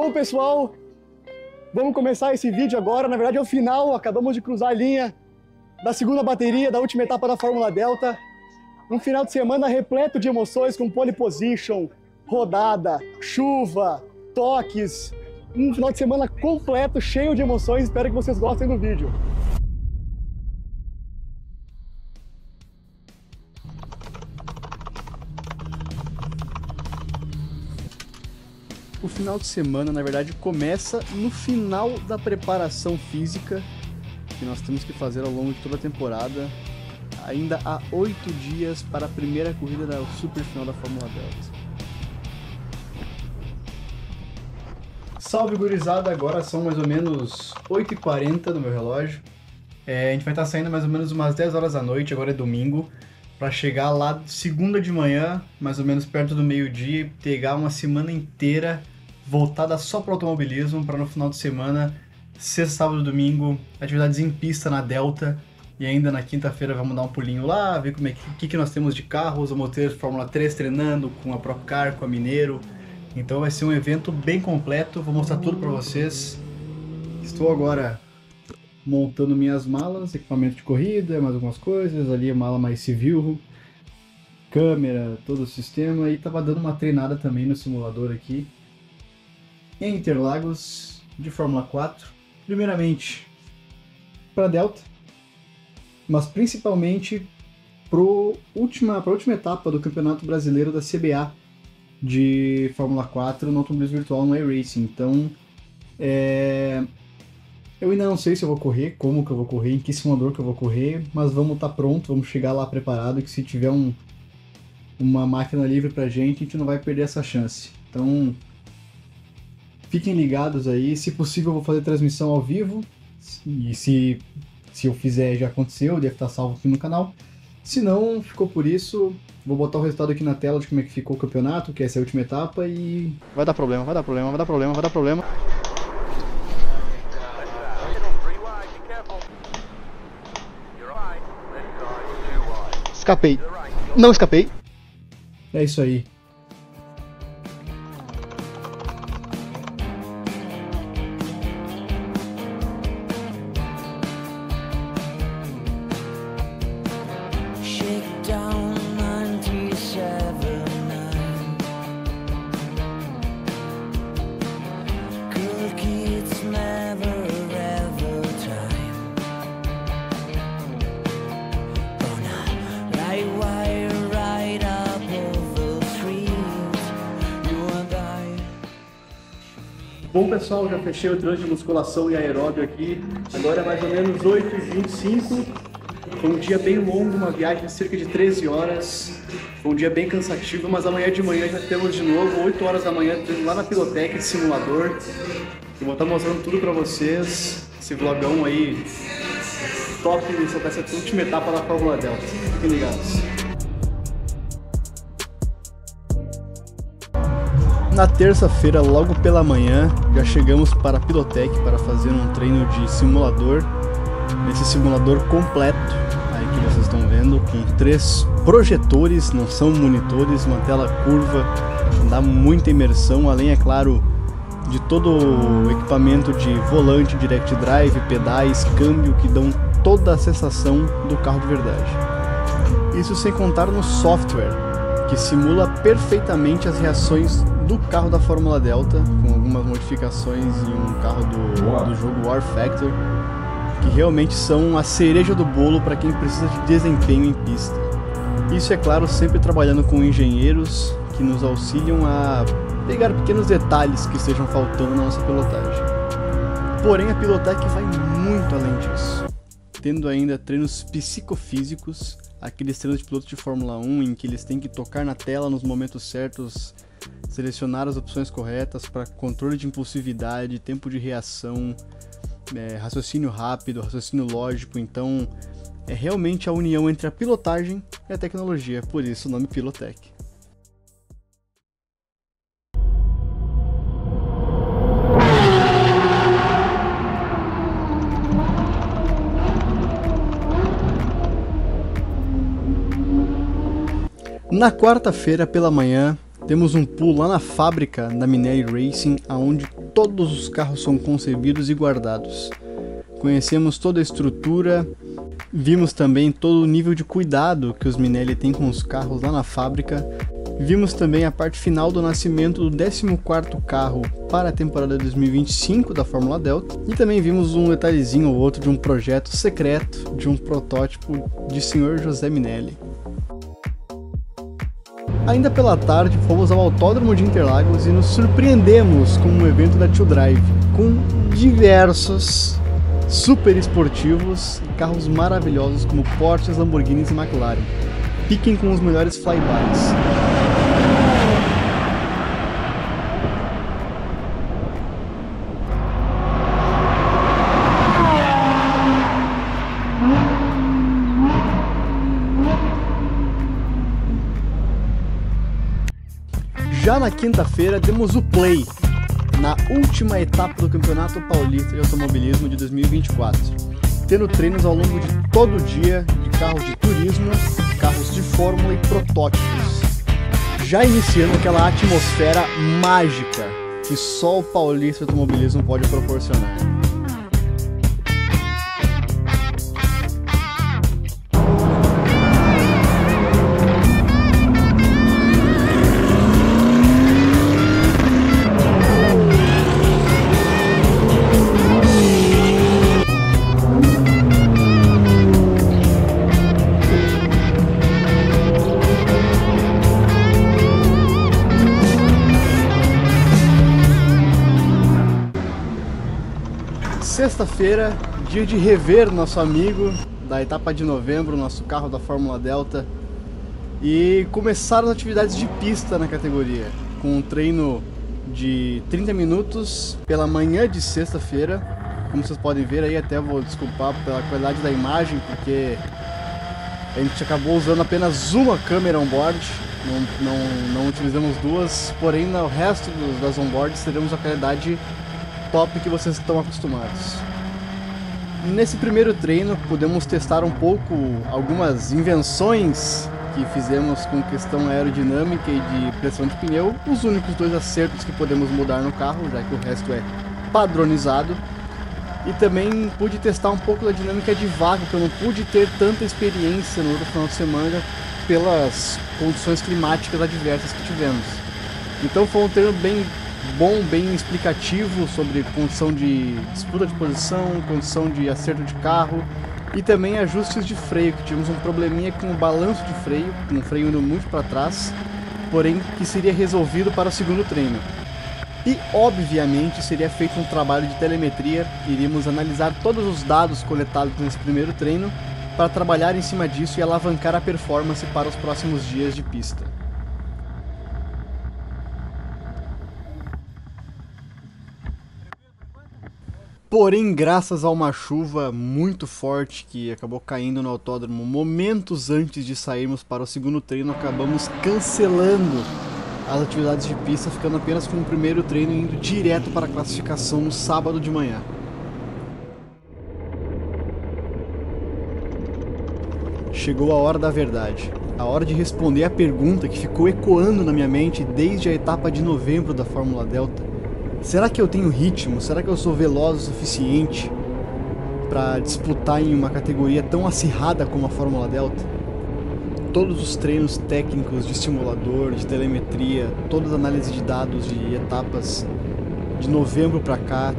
Bom, pessoal, vamos começar esse vídeo agora. Na verdade é o final, acabamos de cruzar a linha da segunda bateria da última etapa da Fórmula Delta. Um final de semana repleto de emoções, com pole position, rodada, chuva, toques. Um final de semana completo, cheio de emoções. Espero que vocês gostem do vídeo. O final de semana, na verdade, começa no final da preparação física que nós temos que fazer ao longo de toda a temporada. Ainda há 8 dias para a primeira corrida da super final da Fórmula Delta. Salve, gurizada! Agora são mais ou menos 8h40 no meu relógio. A gente vai estar saindo mais ou menos umas 10 horas da noite, agora é domingo, para chegar lá segunda de manhã, mais ou menos perto do meio-dia, e pegar uma semana inteira voltada só para o automobilismo, para no final de semana, sexta, sábado e domingo, atividades em pista na Delta, e ainda na quinta-feira vamos dar um pulinho lá, ver como que nós temos de carros. Vamos ter Fórmula 3 treinando com a Prop Car, com a Mineiro. Então vai ser um evento bem completo, vou mostrar tudo para vocês. Estou agora montando minhas malas, equipamento de corrida, mais algumas coisas, ali a mala mais civil, câmera, todo o sistema, e tava dando uma treinada também no simulador aqui, em Interlagos, de Fórmula 4, primeiramente para Delta, mas principalmente para a última etapa do Campeonato Brasileiro da CBA de Fórmula 4 no automobilismo virtual no iRacing. Então, eu ainda não sei se eu vou correr, como que eu vou correr, em que simulador que eu vou correr, mas vamos estar pronto, vamos chegar lá preparado, que se tiver uma máquina livre pra gente, a gente não vai perder essa chance. Então, fiquem ligados aí, se possível eu vou fazer transmissão ao vivo, e se eu fizer já aconteceu, deve estar salvo aqui no canal. Se não, ficou por isso, vou botar o resultado aqui na tela de como é que ficou o campeonato, que essa é a última etapa, e vai dar problema, vai dar problema, vai dar problema, vai dar problema. Escapei. Não escapei. É isso aí. Bom, pessoal, já fechei o treino de musculação e aeróbio aqui. Agora é mais ou menos 8h25. Foi um dia bem longo, uma viagem de cerca de 13 horas. Foi um dia bem cansativo, mas amanhã de manhã já temos de novo, 8 horas da manhã, treino lá na Pilotec de simulador. Eu vou estar mostrando tudo pra vocês. Esse vlogão aí top sobre essa última etapa da Fórmula Delta. Fiquem ligados. Na terça-feira, logo pela manhã, já chegamos para a Pilotec para fazer um treino de simulador. Esse simulador completo, aí que vocês estão vendo, com 3 projetores, não são monitores, uma tela curva, dá muita imersão, além, é claro, de todo o equipamento de volante, direct drive, pedais, câmbio, que dão toda a sensação do carro de verdade. Isso sem contar no software, que simula perfeitamente as reações do carro da Fórmula Delta, com algumas modificações em um carro do jogo War Factor, que realmente são a cereja do bolo para quem precisa de desempenho em pista. Isso, é claro, sempre trabalhando com engenheiros que nos auxiliam a pegar pequenos detalhes que estejam faltando na nossa pilotagem. Porém, a Pilotec vai muito além disso, tendo ainda treinos psicofísicos, aqueles treinos de pilotos de Fórmula 1 em que eles têm que tocar na tela nos momentos certos, selecionar as opções corretas para controle de impulsividade, tempo de reação, raciocínio rápido, raciocínio lógico. Então é realmente a união entre a pilotagem e a tecnologia, por isso o nome Pilotec. Na quarta-feira pela manhã, temos um pulo lá na fábrica da Mineiro Racing, onde todos os carros são concebidos e guardados. Conhecemos toda a estrutura, vimos também todo o nível de cuidado que os Minelli têm com os carros lá na fábrica. Vimos também a parte final do nascimento do 14º carro para a temporada 2025 da Fórmula Delta. E também vimos um detalhezinho ou outro de um projeto secreto de um protótipo de Sr. José Minelli. Ainda pela tarde fomos ao Autódromo de Interlagos e nos surpreendemos com um evento da Two Drive, com diversos super esportivos e carros maravilhosos como Porsches, Lamborghinis e McLaren. Fiquem com os melhores flybys. Já na quinta-feira demos o play na última etapa do Campeonato Paulista de Automobilismo de 2024, tendo treinos ao longo de todo o dia de carros de turismo, carros de fórmula e protótipos, já iniciando aquela atmosfera mágica que só o Paulista de Automobilismo pode proporcionar. Sexta-feira, dia de rever nosso amigo da etapa de novembro, nosso carro da Fórmula Delta, e começaram as atividades de pista na categoria, com um treino de 30 minutos pela manhã de sexta-feira. Como vocês podem ver aí, até vou desculpar pela qualidade da imagem, porque a gente acabou usando apenas uma câmera on-board, não utilizamos duas, porém no resto das on-boards teremos a qualidade top que vocês estão acostumados. Nesse primeiro treino pudemos testar um pouco algumas invenções que fizemos com questão aerodinâmica e de pressão de pneu, os únicos dois acertos que podemos mudar no carro, já que o resto é padronizado. E também pude testar um pouco da dinâmica de vácuo, que eu não pude ter tanta experiência no outro final de semana pelas condições climáticas adversas que tivemos. Então foi um treino bem bom, bem explicativo sobre condição de disputa de posição, condição de acerto de carro e também ajustes de freio, que tivemos um probleminha com o balanço de freio, com o freio indo muito para trás, porém que seria resolvido para o segundo treino. E obviamente seria feito um trabalho de telemetria, iríamos analisar todos os dados coletados nesse primeiro treino para trabalhar em cima disso e alavancar a performance para os próximos dias de pista. Porém, graças a uma chuva muito forte que acabou caindo no autódromo momentos antes de sairmos para o segundo treino, acabamos cancelando as atividades de pista, ficando apenas com o primeiro treino e indo direto para a classificação no sábado de manhã. Chegou a hora da verdade, a hora de responder a pergunta que ficou ecoando na minha mente desde a etapa de novembro da Fórmula Delta. Será que eu tenho ritmo? Será que eu sou veloz o suficiente para disputar em uma categoria tão acirrada como a Fórmula Delta? Todos os treinos técnicos de simulador, de telemetria, toda a análise de dados de etapas de novembro para cá,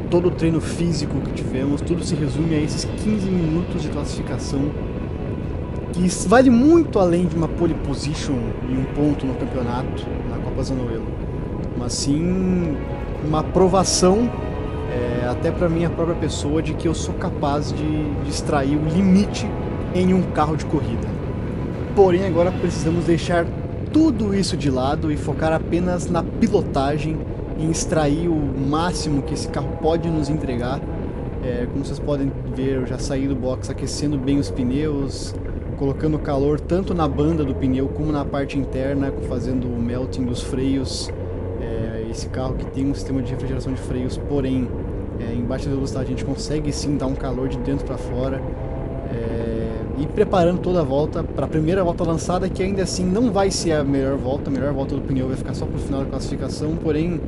todo o treino físico que tivemos, tudo se resume a esses 15 minutos de classificação, que vale muito além de uma pole position e um ponto no campeonato, na Copa Zanoelo, mas sim uma aprovação, até para minha própria pessoa, de que eu sou capaz de extrair o limite em um carro de corrida. Porém, agora precisamos deixar tudo isso de lado e focar apenas na pilotagem, em extrair o máximo que esse carro pode nos entregar. Como vocês podem ver, eu já saí do box aquecendo bem os pneus, colocando calor tanto na banda do pneu como na parte interna, fazendo o melting dos freios. Esse carro que tem um sistema de refrigeração de freios, porém em baixa velocidade a gente consegue sim dar um calor de dentro para fora, e preparando toda a volta para a primeira volta lançada, que ainda assim não vai ser a melhor volta do pneu vai ficar só para o final da classificação, porém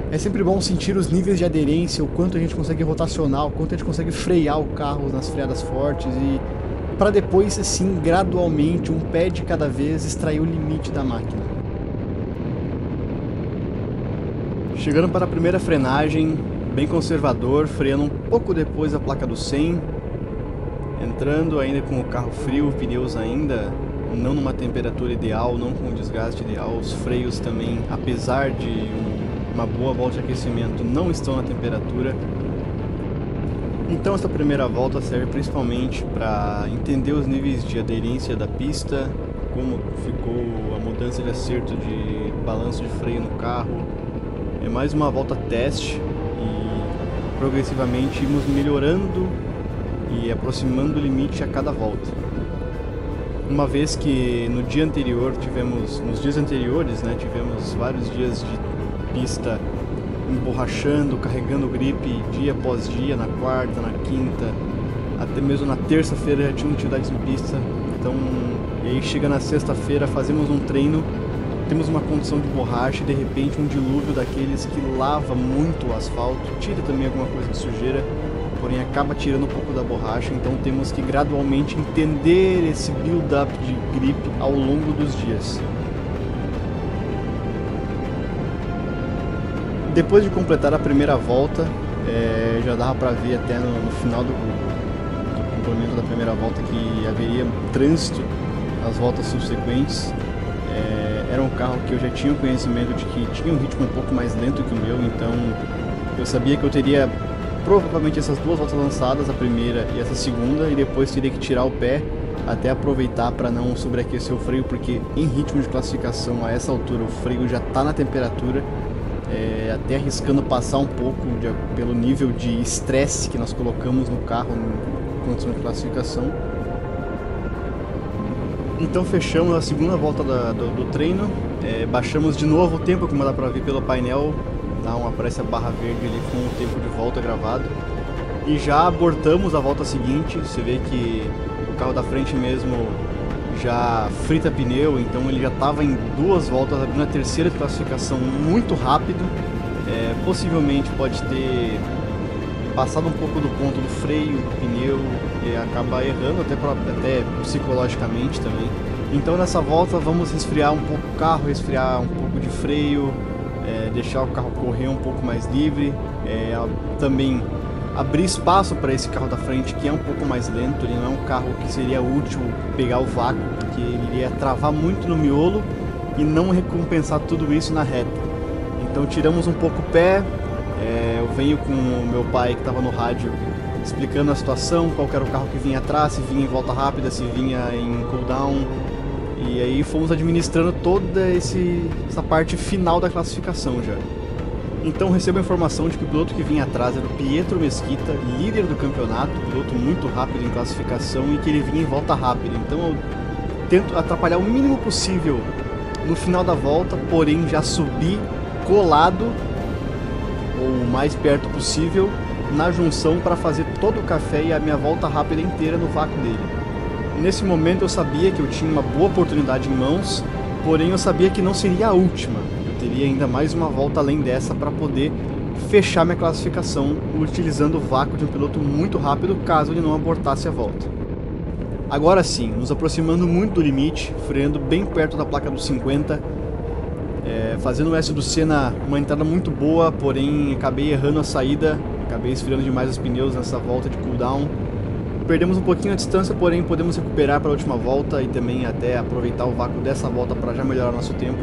É sempre bom sentir os níveis de aderência, o quanto a gente consegue rotacionar, o quanto a gente consegue frear o carro nas freadas fortes e para depois, assim, gradualmente, um pé de cada vez, extrair o limite da máquina. Chegando para a primeira frenagem, bem conservador, freando um pouco depois da placa do 100, entrando ainda com o carro frio, pneus ainda não numa temperatura ideal, não com o desgaste ideal, os freios também, apesar de uma boa volta de aquecimento, não estão na temperatura. Então essa primeira volta serve principalmente para entender os níveis de aderência da pista, como ficou a mudança de acerto de balanço de freio no carro. É mais uma volta teste e progressivamente irmos melhorando e aproximando o limite a cada volta. Uma vez que no dia anterior nos dias anteriores, né, tivemos vários dias de pista emborrachando, carregando o grip dia após dia, na quarta, na quinta, até mesmo na terça-feira já tinha atividades em pista. Então, e aí chega na sexta-feira, fazemos um treino, temos uma condição de borracha e de repente um dilúvio daqueles que lava muito o asfalto, tira também alguma coisa de sujeira, porém acaba tirando um pouco da borracha, então temos que gradualmente entender esse build-up de grip ao longo dos dias. Depois de completar a primeira volta, já dava para ver até no final do complemento da primeira volta que haveria trânsito nas voltas subsequentes. Era um carro que eu já tinha o conhecimento de que tinha um ritmo um pouco mais lento que o meu, então eu sabia que eu teria provavelmente essas duas voltas lançadas, a primeira e essa segunda, e depois teria que tirar o pé até aproveitar para não sobreaquecer o freio, porque em ritmo de classificação a essa altura o freio já está na temperatura, até arriscando passar um pouco pelo nível de estresse que nós colocamos no carro em condição de classificação. Então fechamos a segunda volta do treino, baixamos de novo o tempo, como dá para ver pelo painel, aparece a barra verde ali com o tempo de volta gravado. E já abortamos a volta seguinte, você vê que o carro da frente mesmo já frita pneu, então ele já estava em duas voltas, abrindo a terceira de classificação muito rápido. Possivelmente pode ter passado um pouco do ponto do freio, do pneu, e acabar errando até psicologicamente também. Então nessa volta vamos resfriar um pouco o carro, resfriar um pouco de freio, deixar o carro correr um pouco mais livre, também abrir espaço para esse carro da frente que é um pouco mais lento. Ele não é um carro que seria útil pegar o vácuo, porque ele iria travar muito no miolo e não recompensar tudo isso na reta. Então tiramos um pouco o pé, eu venho com o meu pai que estava no rádio explicando a situação, qual era o carro que vinha atrás, se vinha em volta rápida, se vinha em cooldown, e aí fomos administrando toda essa parte final da classificação já. Então recebo a informação de que o piloto que vinha atrás era o Pietro Mesquita, líder do campeonato, piloto muito rápido em classificação e que ele vinha em volta rápida. Então eu tento atrapalhar o mínimo possível no final da volta, porém já subi colado, ou o mais perto possível, na junção para fazer todo o café e a minha volta rápida inteira no vácuo dele. Nesse momento eu sabia que eu tinha uma boa oportunidade em mãos, porém eu sabia que não seria a última. Teria ainda mais uma volta além dessa para poder fechar minha classificação utilizando o vácuo de um piloto muito rápido caso ele não abortasse a volta. Agora sim, nos aproximando muito do limite, freando bem perto da placa dos 50, fazendo o S do Senna uma entrada muito boa, porém acabei errando a saída, acabei esfriando demais os pneus nessa volta de cooldown. Perdemos um pouquinho a distância, porém podemos recuperar para a última volta e também até aproveitar o vácuo dessa volta para já melhorar nosso tempo.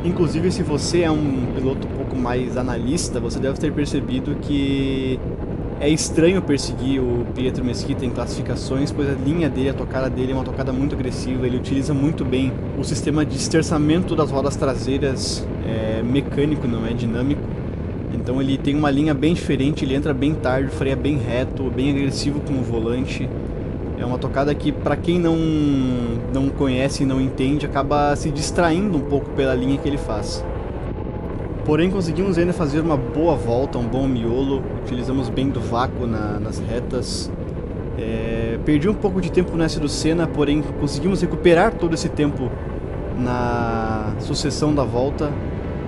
Inclusive, se você é um piloto um pouco mais analista, você deve ter percebido que é estranho perseguir o Pietro Mesquita em classificações, pois a linha dele, a tocada dele é uma tocada muito agressiva, ele utiliza muito bem o sistema de esterçamento das rodas traseiras, mecânico, não é dinâmico. Então ele tem uma linha bem diferente, ele entra bem tarde, freia bem reto, bem agressivo com o volante. É uma tocada que, para quem não conhece e não entende, acaba se distraindo um pouco pela linha que ele faz. Porém, conseguimos ainda fazer uma boa volta, um bom miolo, utilizamos bem do vácuo nas retas. Perdi um pouco de tempo no S do Senna, porém conseguimos recuperar todo esse tempo na sucessão da volta.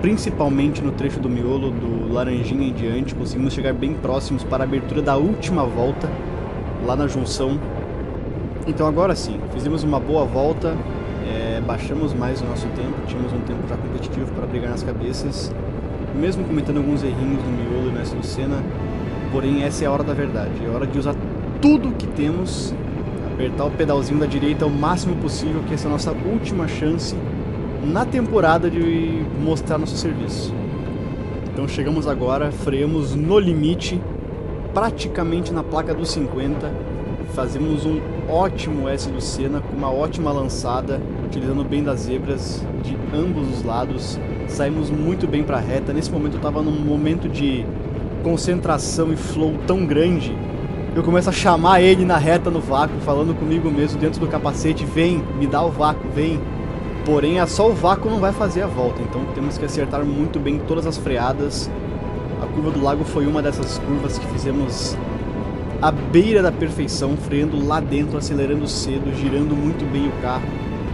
principalmente no trecho do miolo, do Laranjinha em diante. Conseguimos chegar bem próximos para a abertura da última volta, lá na junção. Então agora sim, fizemos uma boa volta, baixamos mais o nosso tempo, tínhamos um tempo já competitivo para brigar nas cabeças, mesmo cometendo alguns errinhos no miolo e no S do Senna, porém essa é a hora da verdade, é hora de usar tudo que temos, apertar o pedalzinho da direita o máximo possível, que essa é a nossa última chance na temporada de mostrar nosso serviço. Então chegamos agora, freamos no limite, praticamente na placa dos 50, fazemos um ótimo S do Senna com uma ótima lançada, utilizando bem das zebras de ambos os lados, saímos muito bem para a reta. Nesse momento eu estava num momento de concentração e flow tão grande, eu começo a chamar ele na reta no vácuo, falando comigo mesmo dentro do capacete: vem, me dá o vácuo, vem. Porém, só o vácuo não vai fazer a volta, então temos que acertar muito bem todas as freadas. A curva do lago foi uma dessas curvas que fizemos à beira da perfeição, freando lá dentro, acelerando cedo, girando muito bem o carro.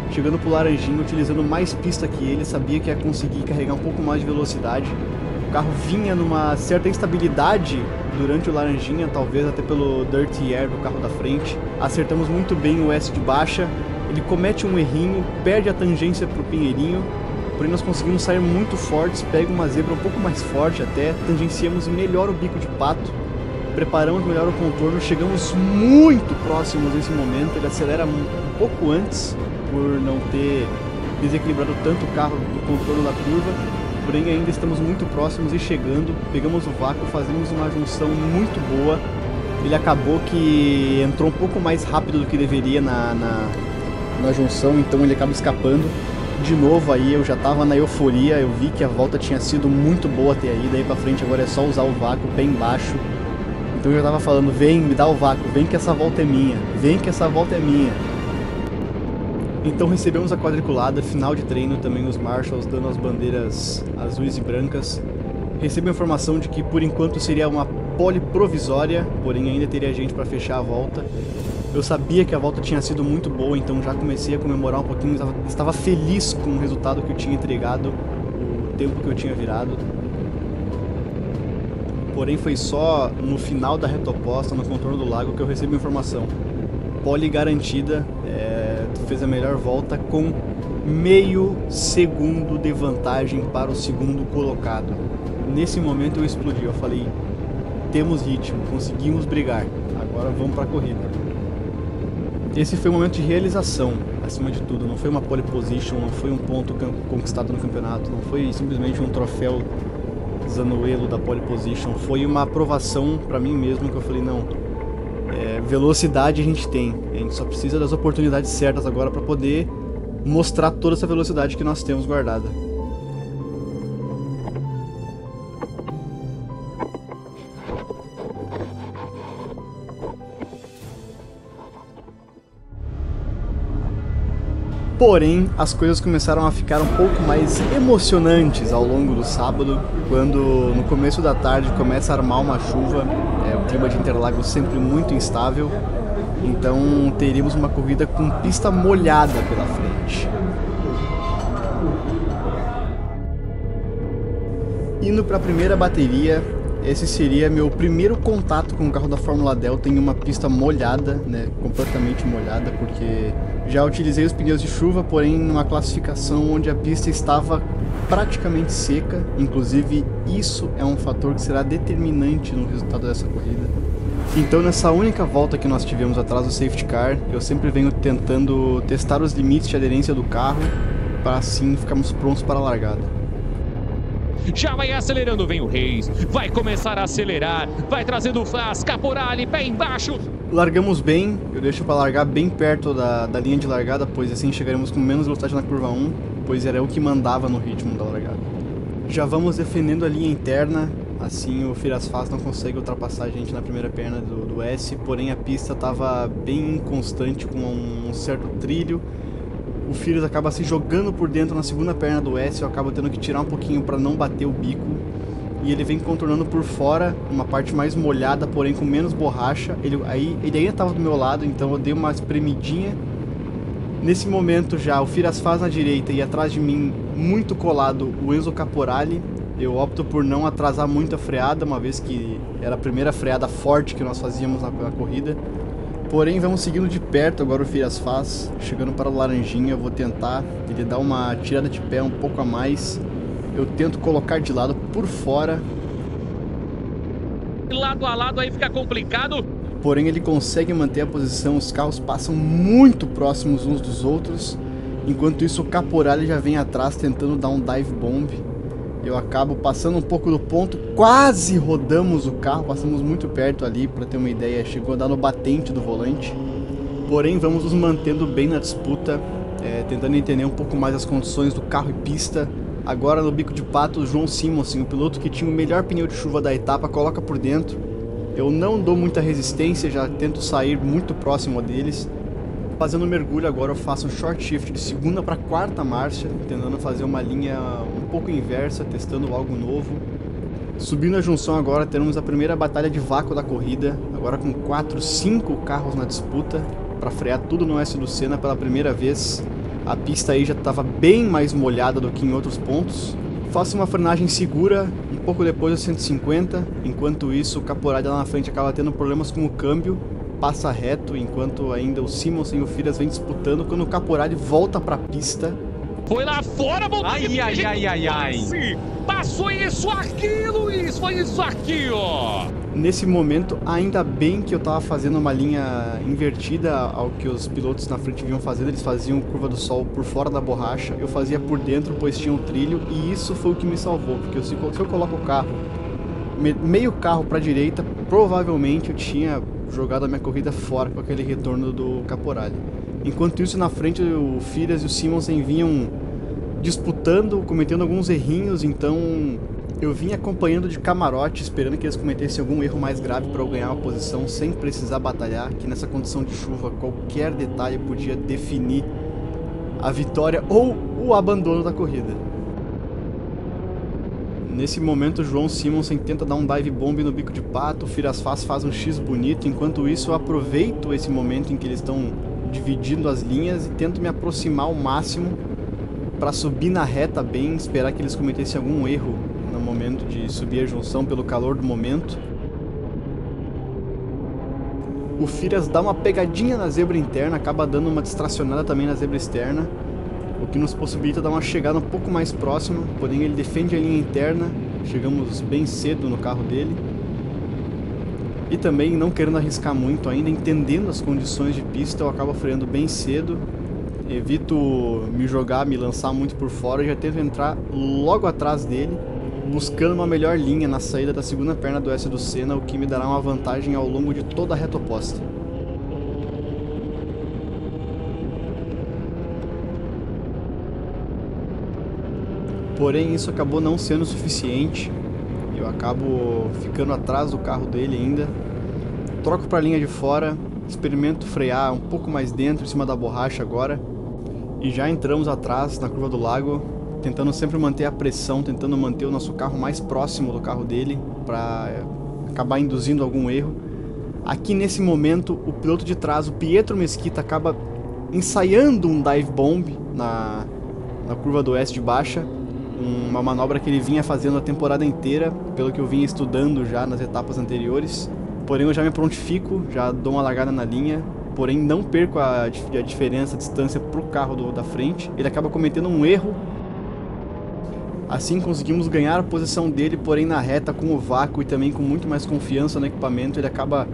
Chegando pro Laranjinha, utilizando mais pista que ele, sabia que ia conseguir carregar um pouco mais de velocidade. O carro vinha numa certa instabilidade durante o Laranjinha, talvez até pelo Dirty Air do carro da frente. Acertamos muito bem o S de baixa. Ele comete um errinho, perde a tangência pro Pinheirinho, porém nós conseguimos sair muito fortes, pega uma zebra um pouco mais forte até, tangenciamos melhor o bico de pato, preparamos melhor o contorno, chegamos muito próximos nesse momento. Ele acelera um pouco antes, por não ter desequilibrado tanto o carro do contorno da curva, porém ainda estamos muito próximos e chegando, pegamos o vácuo, fazemos uma junção muito boa. Ele acabou que entrou um pouco mais rápido do que deveria na junção, então ele acaba escapando. De novo aí eu já tava na euforia, eu vi que a volta tinha sido muito boa até aí, daí pra frente agora é só usar o vácuo bem baixo. Então eu já tava falando: vem, me dá o vácuo, vem que essa volta é minha, vem que essa volta é minha. Então recebemos a quadriculada, final de treino, também os marshals dando as bandeiras azuis e brancas. Recebi a informação de que por enquanto seria uma pole provisória, porém ainda teria gente para fechar a volta. Eu sabia que a volta tinha sido muito boa, então já comecei a comemorar um pouquinho, estava feliz com o resultado que eu tinha entregado, o tempo que eu tinha virado. Porém foi só no final da reta oposta, no contorno do lago, que eu recebi a informação: pole garantida, tu fez a melhor volta com meio segundo de vantagem para o segundo colocado. Nesse momento eu explodi, eu falei: temos ritmo, conseguimos brigar, agora vamos para a corrida. Esse foi um momento de realização, acima de tudo. Não foi uma pole position, não foi um ponto conquistado no campeonato, não foi simplesmente um troféu Zanuelo da pole position. Foi uma aprovação para mim mesmo, que eu falei: não, velocidade a gente tem, a gente só precisa das oportunidades certas agora para poder mostrar toda essa velocidade que nós temos guardada. Porém, as coisas começaram a ficar um pouco mais emocionantes ao longo do sábado, quando no começo da tarde começa a armar uma chuva, o clima de Interlagos sempre muito instável, então teríamos uma corrida com pista molhada pela frente. Indo para a primeira bateria, esse seria meu primeiro contato com o carro da Fórmula Delta em uma pista molhada, completamente molhada, porque já utilizei os pneus de chuva, porém numa classificação onde a pista estava praticamente seca. Inclusive isso é um fator que será determinante no resultado dessa corrida. Então nessa única volta que nós tivemos atrás do safety car, eu sempre venho tentando testar os limites de aderência do carro, para assim ficarmos prontos para a largada. Já vai acelerando, vem o Reis, vai começar a acelerar, vai trazendo o Faz, Caporale, pé embaixo. Largamos bem, eu deixo para largar bem perto da linha de largada, pois assim chegaremos com menos velocidade na curva 1, pois era o que mandava no ritmo da largada. Já vamos defendendo a linha interna, assim o Firas Faz não consegue ultrapassar a gente na primeira perna do S, porém a pista estava bem inconstante, com um certo trilho. O Firas acaba se jogando por dentro na segunda perna do S, eu acabo tendo que tirar um pouquinho para não bater o bico. E ele vem contornando por fora, uma parte mais molhada, porém com menos borracha. Ele ainda estava do meu lado, então eu dei uma espremidinha Nesse momento já o Firas Faz na direita e atrás de mim, muito colado, o Enzo Caporale. Eu opto por não atrasar muito a freada, uma vez que era a primeira freada forte que nós fazíamos na corrida. Porém, vamos seguindo de perto agora o Firas Faz, chegando para o Laranjinha. Eu vou tentar, ele dá uma tirada de pé um pouco a mais. Eu tento colocar de lado por fora. Lado a lado aí fica complicado. Porém, ele consegue manter a posição, os carros passam muito próximos uns dos outros. Enquanto isso, o Caporale já vem atrás tentando dar um dive bomb. Eu acabo passando um pouco do ponto, quase rodamos o carro, passamos muito perto ali, para ter uma ideia, chegou a dar no batente do volante. Porém, vamos nos mantendo bem na disputa, tentando entender um pouco mais as condições do carro e pista. Agora no bico de pato, o João Simonsen, o piloto que tinha o melhor pneu de chuva da etapa, coloca por dentro. Eu não dou muita resistência, já tento sair muito próximo deles. Fazendo mergulho agora eu faço um short shift de segunda para quarta marcha, tentando fazer uma linha um pouco inversa, testando algo novo. Subindo a junção agora, teremos a primeira batalha de vácuo da corrida, agora com 4, 5 carros na disputa, para frear tudo no S do Senna pela primeira vez. A pista aí já estava bem mais molhada do que em outros pontos. Faço uma frenagem segura, um pouco depois dos 150, enquanto isso o Caporale lá na frente acaba tendo problemas com o câmbio. Passa reto, enquanto ainda o Simonsen e o Firas vem disputando, quando o Caporale volta para a pista. Foi lá fora, voltou. Ai. Passou isso aqui, Luiz, foi isso aqui, ó. Nesse momento, ainda bem que eu tava fazendo uma linha invertida ao que os pilotos na frente vinham fazendo. Eles faziam curva do sol por fora da borracha, eu fazia por dentro, pois tinha um trilho, e isso foi o que me salvou, porque se eu coloco o carro, meio carro para a direita, provavelmente eu tinha jogado a minha corrida fora com aquele retorno do Caporale. Enquanto isso, na frente, o Firas e o Simonsen vinham disputando, cometendo alguns errinhos, então eu vim acompanhando de camarote, esperando que eles cometessem algum erro mais grave para eu ganhar uma posição sem precisar batalhar, que nessa condição de chuva qualquer detalhe podia definir a vitória ou o abandono da corrida. Nesse momento, o João Simonsen tenta dar um dive bomb no bico de pato, o Firas faz um X bonito. Enquanto isso, eu aproveito esse momento em que eles estão dividindo as linhas e tento me aproximar ao máximo para subir na reta bem, esperar que eles cometessem algum erro no momento de subir a junção pelo calor do momento. O Firas dá uma pegadinha na zebra interna, acaba dando uma distracionada também na zebra externa, o que nos possibilita dar uma chegada um pouco mais próxima, porém ele defende a linha interna, chegamos bem cedo no carro dele. E também não querendo arriscar muito ainda, entendendo as condições de pista, eu acabo freando bem cedo, evito me jogar, me lançar muito por fora, já tento entrar logo atrás dele, buscando uma melhor linha na saída da segunda perna do S do Senna, o que me dará uma vantagem ao longo de toda a reta oposta. Porém, isso acabou não sendo suficiente. Eu acabo ficando atrás do carro dele ainda. Troco para a linha de fora, experimento frear um pouco mais dentro, em cima da borracha agora. E já entramos atrás na curva do lago, tentando sempre manter a pressão, tentando manter o nosso carro mais próximo do carro dele, para acabar induzindo algum erro. Aqui nesse momento, o piloto de trás, o Pietro Mesquita, acaba ensaiando um dive bomb na curva do S de baixa. Uma manobra que ele vinha fazendo a temporada inteira, pelo que eu vinha estudando já nas etapas anteriores. Porém eu já me prontifico, já dou uma largada na linha, porém não perco a diferença, a distância para o carro da frente. Ele acaba cometendo um erro. Assim conseguimos ganhar a posição dele, porém na reta, com o vácuo e também com muito mais confiança no equipamento, ele acaba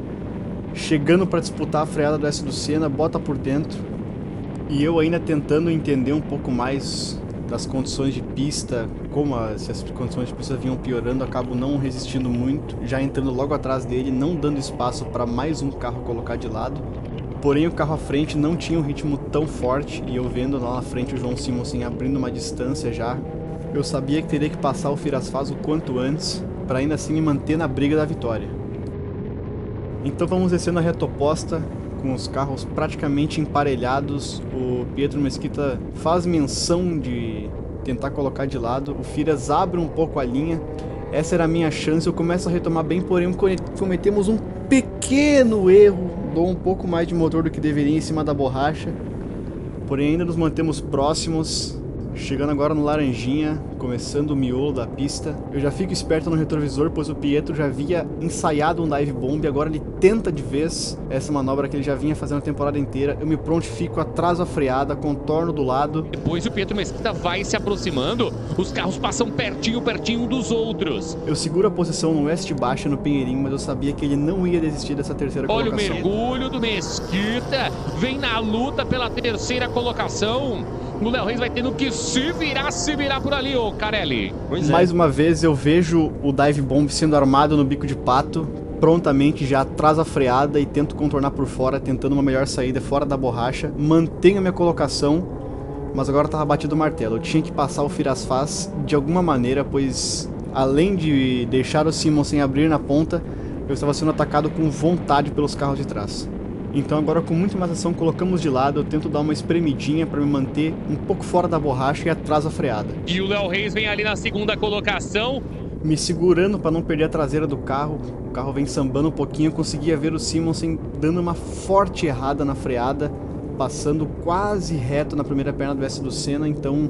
chegando para disputar a freada do S do Senna, bota por dentro. E eu ainda tentando entender um pouco mais das condições de pista, se as condições de pista vinham piorando, acabo não resistindo muito, já entrando logo atrás dele, não dando espaço para mais um carro colocar de lado. Porém o carro à frente não tinha um ritmo tão forte, e eu vendo lá na frente o João Simonsen abrindo uma distância já, eu sabia que teria que passar o Firas Faz o quanto antes, para ainda assim me manter na briga da vitória. Então vamos descendo a reta oposta, com os carros praticamente emparelhados. O Pietro Mesquita faz menção de tentar colocar de lado, o Firas abre um pouco a linha, essa era a minha chance, eu começo a retomar bem, porém cometemos um pequeno erro, dou um pouco mais de motor do que deveria em cima da borracha, porém ainda nos mantemos próximos. Chegando agora no Laranjinha, começando o miolo da pista. Eu já fico esperto no retrovisor, pois o Pietro já havia ensaiado um dive bomb e agora ele tenta de vez essa manobra que ele já vinha fazendo a temporada inteira. Eu me prontifico, atraso a freada, contorno do lado. Depois o Pietro Mesquita vai se aproximando, os carros passam pertinho um dos outros. Eu seguro a posição no oeste baixa no Pinheirinho, mas eu sabia que ele não ia desistir dessa terceira Olha colocação. Olha o mergulho do Mesquita, vem na luta pela terceira colocação. O Léo Reis vai tendo que se virar por ali, ô Carelli. Mais uma vez eu vejo o dive bomb sendo armado no bico de pato, prontamente já atrás a freada e tento contornar por fora, tentando uma melhor saída fora da borracha. Mantenho a minha colocação, mas agora estava batido o martelo. Eu tinha que passar o Firasfaz de alguma maneira, pois além de deixar o Simon sem abrir na ponta, eu estava sendo atacado com vontade pelos carros de trás. Então agora com muita mais ação colocamos de lado, eu tento dar uma espremidinha para me manter um pouco fora da borracha e atrás a freada. E o Léo Reis vem ali na segunda colocação. Me segurando para não perder a traseira do carro, o carro vem sambando um pouquinho, eu conseguia ver o Simonsen dando uma forte errada na freada, passando quase reto na primeira perna do S do Senna, então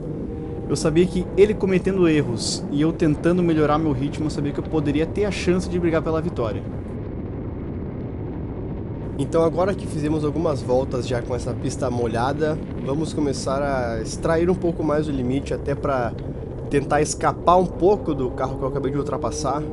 eu sabia que ele cometendo erros e eu tentando melhorar meu ritmo, eu sabia que eu poderia ter a chance de brigar pela vitória. Então agora que fizemos algumas voltas já com essa pista molhada, vamos começar a extrair um pouco mais do limite, até para tentar escapar um pouco do carro que eu acabei de ultrapassar.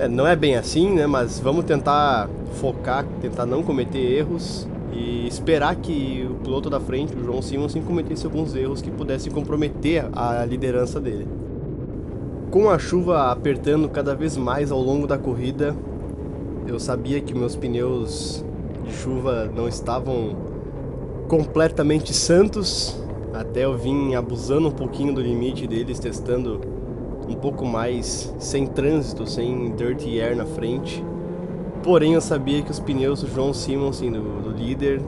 Não é bem assim, né? Mas vamos tentar focar, tentar não cometer erros e esperar que o piloto da frente, o João Simonsen, cometesse alguns erros que pudessem comprometer a liderança dele. Com a chuva apertando cada vez mais ao longo da corrida, eu sabia que meus pneus de chuva não estavam completamente santos, até eu vim abusando um pouquinho do limite deles, testando um pouco mais sem trânsito, sem dirty air na frente. Porém eu sabia que os pneus do João Simonsen, do líder,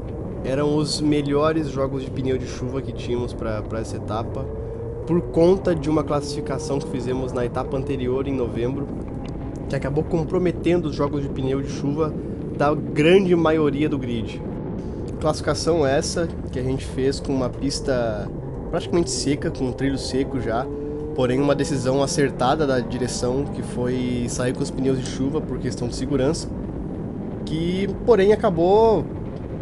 eram os melhores jogos de pneu de chuva que tínhamos para essa etapa, por conta de uma classificação que fizemos na etapa anterior em novembro, que acabou comprometendo os jogos de pneu de chuva da grande maioria do grid. Classificação essa que a gente fez com uma pista praticamente seca, com um trilho seco já, porém uma decisão acertada da direção, que foi sair com os pneus de chuva por questão de segurança, que porém acabou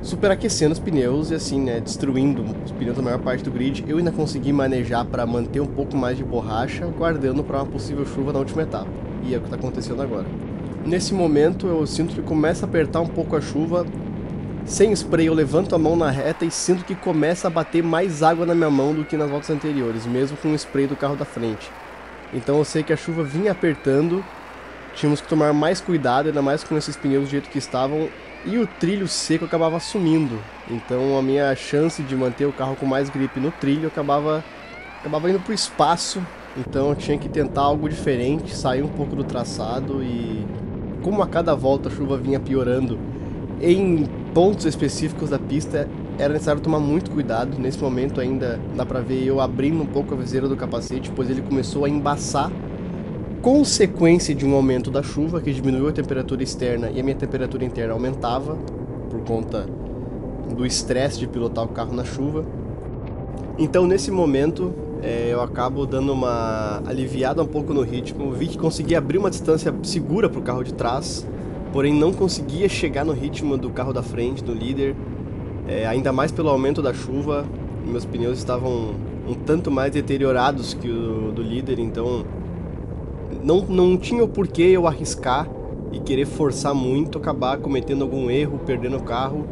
superaquecendo os pneus e assim, né, destruindo os pneus da maior parte do grid. Eu ainda consegui manejar para manter um pouco mais de borracha, guardando para uma possível chuva na última etapa. E é o que está acontecendo agora. Nesse momento eu sinto que começa a apertar um pouco a chuva. Sem spray eu levanto a mão na reta e sinto que começa a bater mais água na minha mão do que nas voltas anteriores, mesmo com o spray do carro da frente. Então eu sei que a chuva vinha apertando, tínhamos que tomar mais cuidado, ainda mais com esses pneus do jeito que estavam, e o trilho seco acabava sumindo. Então a minha chance de manter o carro com mais grip no trilho acabava indo para o espaço. Então eu tinha que tentar algo diferente, sair um pouco do traçado, e como a cada volta a chuva vinha piorando em pontos específicos da pista, era necessário tomar muito cuidado. Nesse momento ainda dá pra ver eu abrindo um pouco a viseira do capacete, pois ele começou a embaçar, consequência de um aumento da chuva que diminuiu a temperatura externa e a minha temperatura interna aumentava por conta do estresse de pilotar o carro na chuva. Então nesse momento eu acabo dando uma aliviada um pouco no ritmo, vi que consegui abrir uma distância segura para o carro de trás, porém não conseguia chegar no ritmo do carro da frente, do líder, ainda mais pelo aumento da chuva. Meus pneus estavam um tanto mais deteriorados que o do líder, então não tinha o porquê eu arriscar e querer forçar muito, acabar cometendo algum erro, perdendo o carro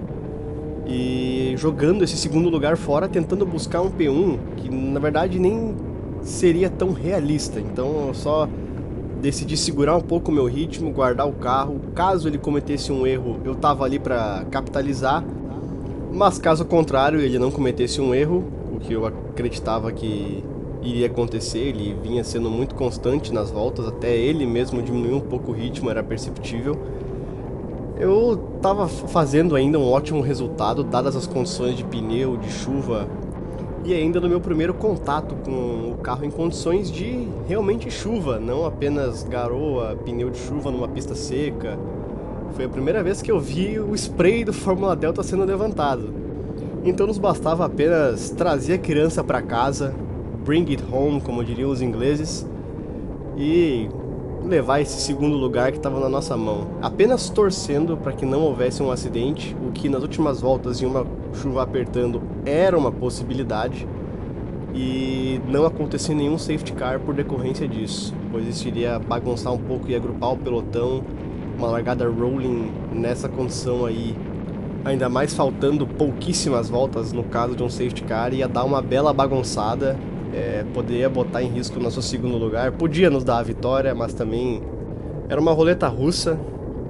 e jogando esse segundo lugar fora, tentando buscar um P1 que na verdade nem seria tão realista. Então eu só decidi segurar um pouco o meu ritmo, guardar o carro. Caso ele cometesse um erro, eu tava ali para capitalizar, mas caso contrário, ele não cometesse um erro, o que eu acreditava que iria acontecer, ele vinha sendo muito constante nas voltas, até ele mesmo diminuiu um pouco o ritmo, era perceptível. Eu estava fazendo ainda um ótimo resultado, dadas as condições de pneu, de chuva, e ainda no meu primeiro contato com o carro em condições de realmente chuva, não apenas garoa, pneu de chuva numa pista seca. Foi a primeira vez que eu vi o spray do Fórmula Delta sendo levantado. Então nos bastava apenas trazer a criança para casa, bring it home, como diriam os ingleses, e levar esse segundo lugar que estava na nossa mão. Apenas torcendo para que não houvesse um acidente, o que nas últimas voltas, em uma chuva apertando, era uma possibilidade, e não acontecer nenhum safety car por decorrência disso, pois isso iria bagunçar um pouco e agrupar o pelotão. Uma largada rolling nessa condição aí, ainda mais faltando pouquíssimas voltas no caso de um safety car, ia dar uma bela bagunçada, poderia botar em risco o nosso segundo lugar, podia nos dar a vitória, mas também era uma roleta russa,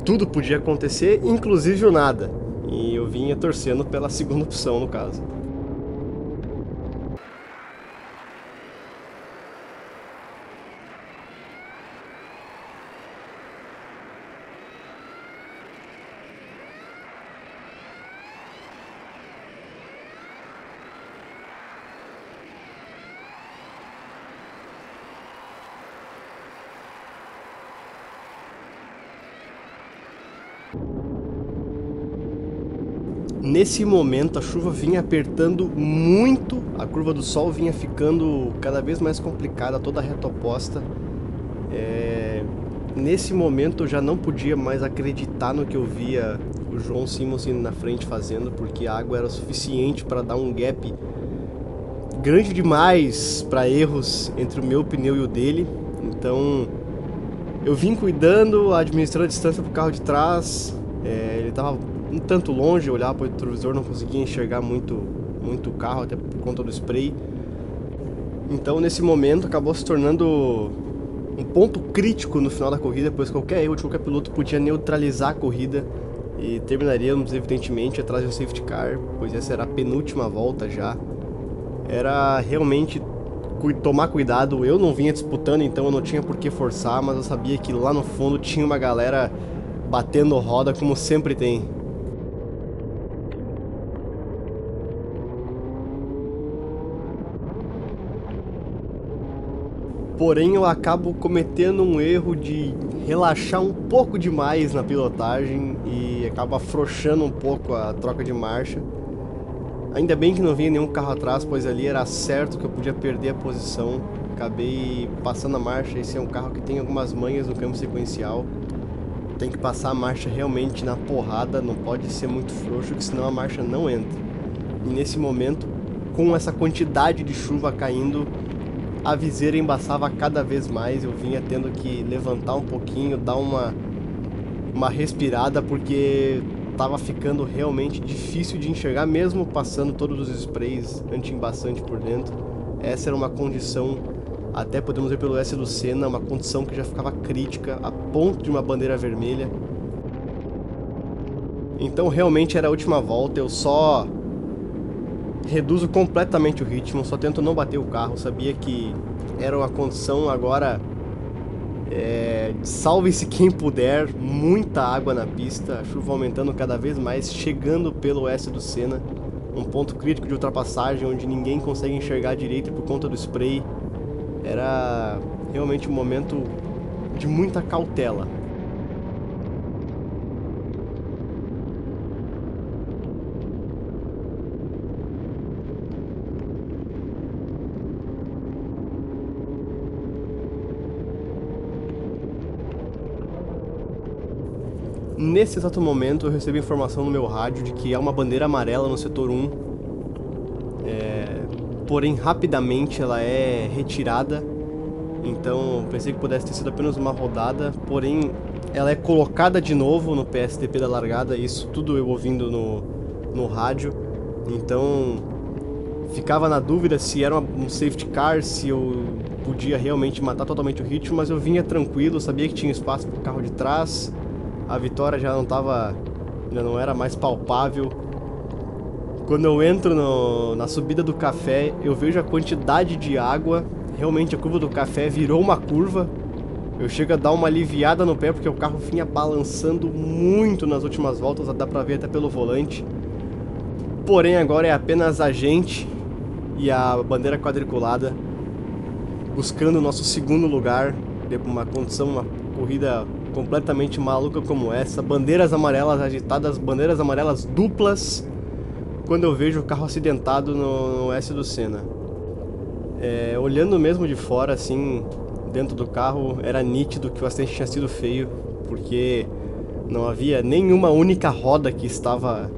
tudo podia acontecer, inclusive o nada, e eu vinha torcendo pela segunda opção no caso. Nesse momento a chuva vinha apertando muito, a curva do sol vinha ficando cada vez mais complicada, toda reta oposta. Nesse momento eu já não podia mais acreditar no que eu via o João Simmons indo na frente fazendo, porque a água era suficiente para dar um gap grande demais para erros entre o meu pneu e o dele. Então eu vim cuidando, administrando a distância para o carro de trás. Ele estava um tanto longe, eu olhava para o retrovisor, não conseguia enxergar muito o carro, até por conta do spray. Então nesse momento acabou se tornando um ponto crítico no final da corrida, pois qualquer erro de qualquer piloto podia neutralizar a corrida e terminaríamos evidentemente atrás de um safety car, pois essa era a penúltima volta já. Era realmente tomar cuidado, eu não vinha disputando, então eu não tinha por que forçar, mas eu sabia que lá no fundo tinha uma galera batendo roda como sempre tem. Porém eu acabo cometendo um erro de relaxar um pouco demais na pilotagem e acabo afrouxando um pouco a troca de marcha. Ainda bem que não vinha nenhum carro atrás, pois ali era certo que eu podia perder a posição. Acabei passando a marcha. Esse é um carro que tem algumas manhas no câmbio sequencial. Tem que passar a marcha realmente na porrada, não pode ser muito frouxo, que senão a marcha não entra. E nesse momento, com essa quantidade de chuva caindo, a viseira embaçava cada vez mais. Eu vinha tendo que levantar um pouquinho, dar uma respirada, porque estava ficando realmente difícil de enxergar, mesmo passando todos os sprays anti-embaçante por dentro. Essa era uma condição, até podemos ver pelo S do Senna, uma condição que já ficava crítica, a ponto de uma bandeira vermelha. Então realmente era a última volta, eu só reduzo completamente o ritmo, só tento não bater o carro. Sabia que era uma condição agora, salve-se quem puder, muita água na pista, a chuva aumentando cada vez mais, chegando pelo S do Senna, um ponto crítico de ultrapassagem onde ninguém consegue enxergar direito por conta do spray. Era realmente um momento de muita cautela. Nesse exato momento eu recebi informação no meu rádio de que há uma bandeira amarela no setor 1, porém rapidamente ela é retirada, então pensei que pudesse ter sido apenas uma rodada, porém ela é colocada de novo no PSDP da largada, isso tudo eu ouvindo no rádio. Então ficava na dúvida se era um safety car, se eu podia realmente matar totalmente o ritmo, mas eu vinha tranquilo, sabia que tinha espaço para o carro de trás. A vitória já não era mais palpável. Quando eu entro na subida do café, eu vejo a quantidade de água. Realmente a curva do café virou uma curva. Eu chego a dar uma aliviada no pé, porque o carro vinha balançando muito nas últimas voltas, dá pra ver até pelo volante. Porém agora é apenas a gente e a bandeira quadriculada buscando o nosso segundo lugar, uma condição, uma corrida completamente maluca como essa, bandeiras amarelas agitadas, bandeiras amarelas duplas, quando eu vejo o carro acidentado no S do Senna. Olhando mesmo de fora, assim, dentro do carro, era nítido que o acidente tinha sido feio, porque não havia nenhuma única roda que estava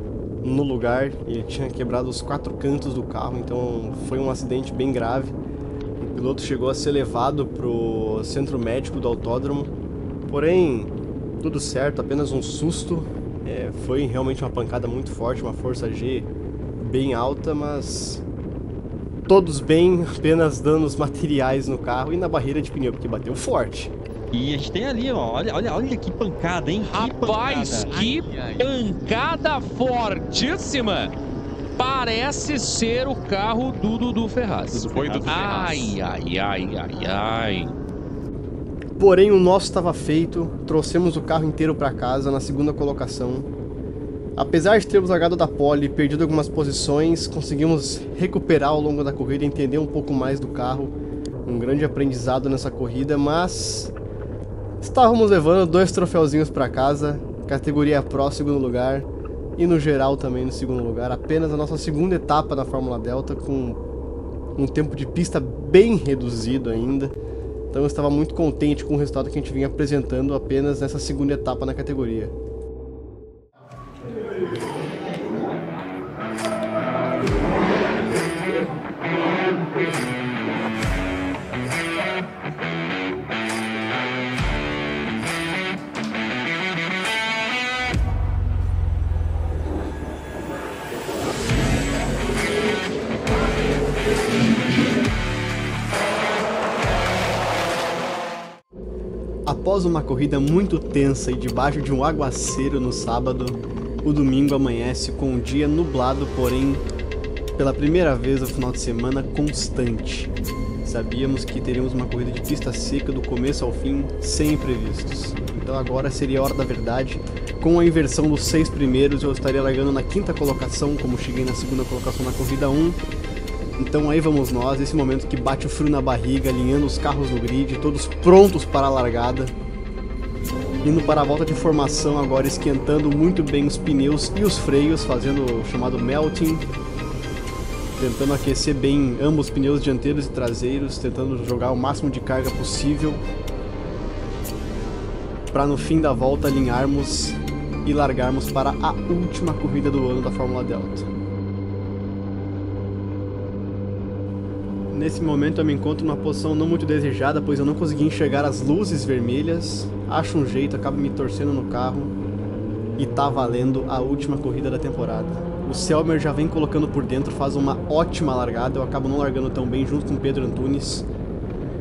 no lugar. Ele tinha quebrado os 4 cantos do carro, então foi um acidente bem grave. O piloto chegou a ser levado pro centro médico do autódromo, porém, tudo certo, apenas um susto. Foi realmente uma pancada muito forte, uma força G bem alta, mas todos bem, apenas danos materiais no carro e na barreira de pneu, porque bateu forte. E a gente tem ali, ó, olha que pancada, hein? Rapaz, que pancada fortíssima! Parece ser o carro do Dudu Ferraz. Foi do Dudu Ferraz. Ai. Porém, o nosso estava feito, trouxemos o carro inteiro para casa na segunda colocação. Apesar de termos largado da pole e perdido algumas posições, conseguimos recuperar ao longo da corrida, entender um pouco mais do carro. Um grande aprendizado nessa corrida, mas estávamos levando 2 troféuzinhos para casa, categoria Pro segundo lugar e no geral também no segundo lugar. Apenas a nossa segunda etapa na Fórmula Delta, com um tempo de pista bem reduzido ainda. Então eu estava muito contente com o resultado que a gente vinha apresentando apenas nessa segunda etapa na categoria. Após uma corrida muito tensa e debaixo de um aguaceiro no sábado, o domingo amanhece com um dia nublado, porém, pela primeira vez no final de semana, constante. Sabíamos que teríamos uma corrida de pista seca do começo ao fim, sem imprevistos. Então agora seria a hora da verdade. Com a inversão dos 6 primeiros, eu estaria largando na 5ª colocação, como cheguei na 2ª colocação na corrida 1. Então aí vamos nós, esse momento que bate o frio na barriga, alinhando os carros no grid, todos prontos para a largada. Indo para a volta de formação agora, esquentando muito bem os pneus e os freios, fazendo o chamado melting. Tentando aquecer bem ambos os pneus dianteiros e traseiros, tentando jogar o máximo de carga possível. Para no fim da volta alinharmos e largarmos para a última corrida do ano da Fórmula Delta. Nesse momento eu me encontro numa posição não muito desejada, pois eu não consegui enxergar as luzes vermelhas. Acho um jeito, acabo me torcendo no carro e tá valendo a última corrida da temporada. O Selmer já vem colocando por dentro, faz uma ótima largada, eu acabo não largando tão bem junto com o Pedro Antunes.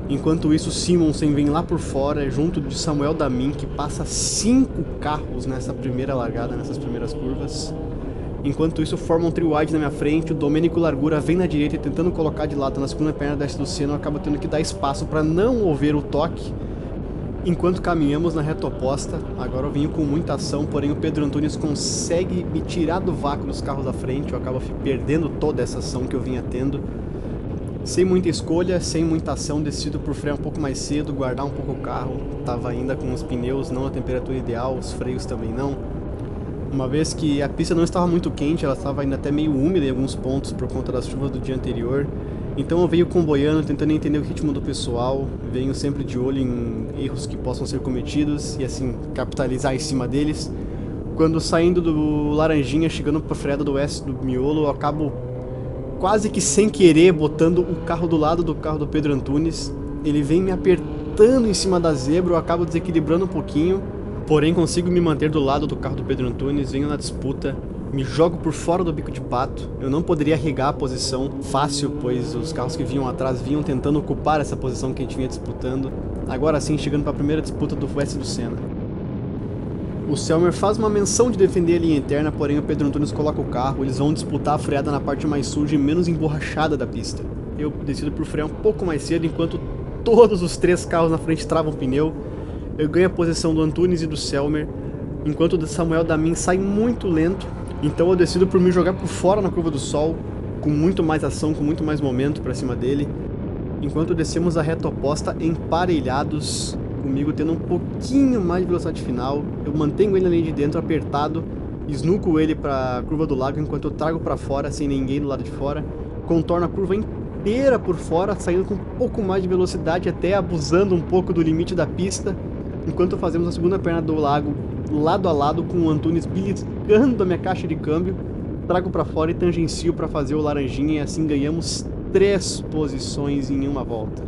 Enquanto isso, o Simonsen vem lá por fora, junto de Samuel Damin, que passa 5 carros nessa primeira largada, nessas primeiras curvas. Enquanto isso, forma um trio wide na minha frente, o Domênico Largura vem na direita tentando colocar de lado na segunda perna da S do Senna, eu acabo tendo que dar espaço para não ouvir o toque. Enquanto caminhamos na reta oposta, agora eu venho com muita ação, porém o Pedro Antunes consegue me tirar do vácuo dos carros da frente, eu acabo perdendo toda essa ação que eu vinha tendo. Sem muita escolha, sem muita ação, decido por frear um pouco mais cedo, guardar um pouco o carro. Tava ainda com os pneus não na temperatura ideal, os freios também não. Uma vez que a pista não estava muito quente, ela estava ainda até meio úmida em alguns pontos por conta das chuvas do dia anterior. Então eu venho comboiando, tentando entender o ritmo do pessoal, venho sempre de olho em erros que possam ser cometidos e assim capitalizar em cima deles. Quando saindo do Laranjinha, chegando para a freada do S do miolo, eu acabo quase que sem querer botando o carro do lado do carro do Pedro Antunes. Ele vem me apertando em cima da zebra, eu acabo desequilibrando um pouquinho, porém consigo me manter do lado do carro do Pedro Antunes, venho na disputa, me jogo por fora do bico de pato. Eu não poderia regar a posição fácil, pois os carros que vinham atrás vinham tentando ocupar essa posição que a gente vinha disputando. Agora sim, chegando para a primeira disputa do S do Senna. O Selmer faz uma menção de defender a linha interna, porém o Pedro Antunes coloca o carro, eles vão disputar a freada na parte mais suja e menos emborrachada da pista. Eu decido por frear um pouco mais cedo, enquanto todos os 3 carros na frente travam o pneu. Eu ganho a posição do Antunes e do Selmer, enquanto o do Samuel Damin sai muito lento. Então eu decido por me jogar por fora na curva do sol, com muito mais ação, com muito mais momento pra cima dele. Enquanto descemos a reta oposta emparelhados, comigo tendo um pouquinho mais de velocidade final, eu mantenho ele na linha de dentro apertado Snuco ele pra curva do lago enquanto eu trago pra fora sem ninguém do lado de fora. Contorno a curva inteira por fora, saindo com um pouco mais de velocidade, até abusando um pouco do limite da pista, enquanto fazemos a segunda perna do lago lado a lado com o Antunes beliscando a minha caixa de câmbio. Trago pra fora e tangencio pra fazer o laranjinha, e assim ganhamos 3 posições em uma volta.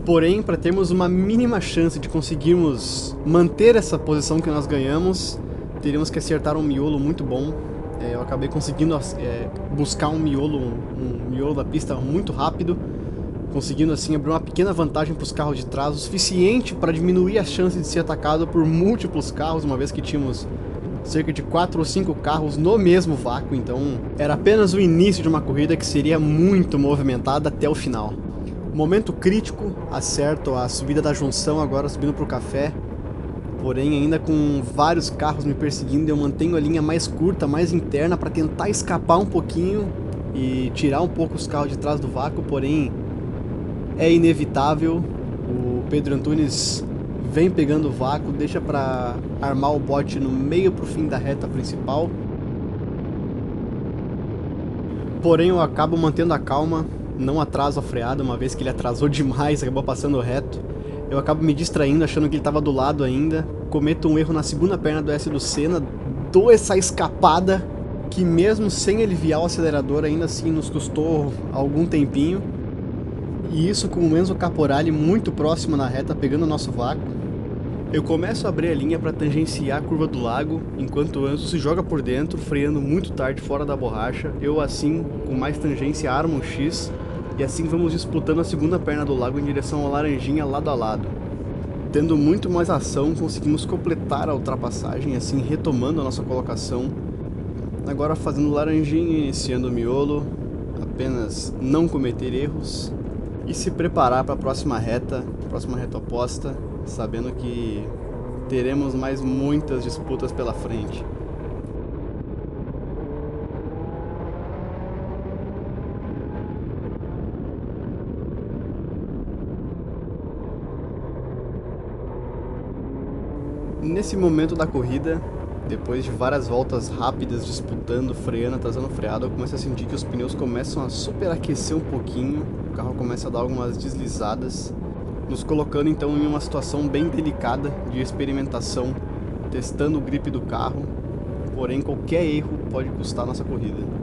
Porém, para termos uma mínima chance de conseguirmos manter essa posição que nós ganhamos, teríamos que acertar um miolo muito bom. Eu acabei conseguindo buscar um miolo da pista muito rápido, conseguindo assim abrir uma pequena vantagem para os carros de trás, o suficiente para diminuir a chance de ser atacado por múltiplos carros, uma vez que tínhamos cerca de 4 ou 5 carros no mesmo vácuo, então era apenas o início de uma corrida que seria muito movimentada até o final. Momento crítico, acerto a subida da junção, agora subindo para o café, porém ainda com vários carros me perseguindo, eu mantenho a linha mais curta, mais interna, para tentar escapar um pouquinho e tirar um pouco os carros de trás do vácuo, porém é inevitável. O Pedro Antunes vem pegando o vácuo, deixa para armar o bote no meio pro fim da reta principal, porém eu acabo mantendo a calma. Não atraso a freada, uma vez que ele atrasou demais, acabou passando reto. Eu acabo me distraindo, achando que ele estava do lado ainda. Cometo um erro na segunda perna do S do Senna, dou essa escapada, que mesmo sem aliviar o acelerador, ainda assim nos custou algum tempinho. E isso com o Enzo Caporali muito próximo na reta, pegando o nosso vácuo. Eu começo a abrir a linha para tangenciar a curva do lago, enquanto o Enzo se joga por dentro, freando muito tarde fora da borracha. Eu assim, com mais tangência, armo um X. E assim vamos disputando a segunda perna do lago em direção ao laranjinha lado a lado. Tendo muito mais ação, conseguimos completar a ultrapassagem, assim retomando a nossa colocação. Agora fazendo laranjinha, iniciando o miolo, apenas não cometer erros e se preparar para a próxima reta oposta, sabendo que teremos mais muitas disputas pela frente. Nesse momento da corrida, depois de várias voltas rápidas disputando, freando, atrasando freada, eu começo a sentir que os pneus começam a superaquecer um pouquinho, o carro começa a dar algumas deslizadas, nos colocando então em uma situação bem delicada de experimentação, testando o grip do carro, porém qualquer erro pode custar a nossa corrida.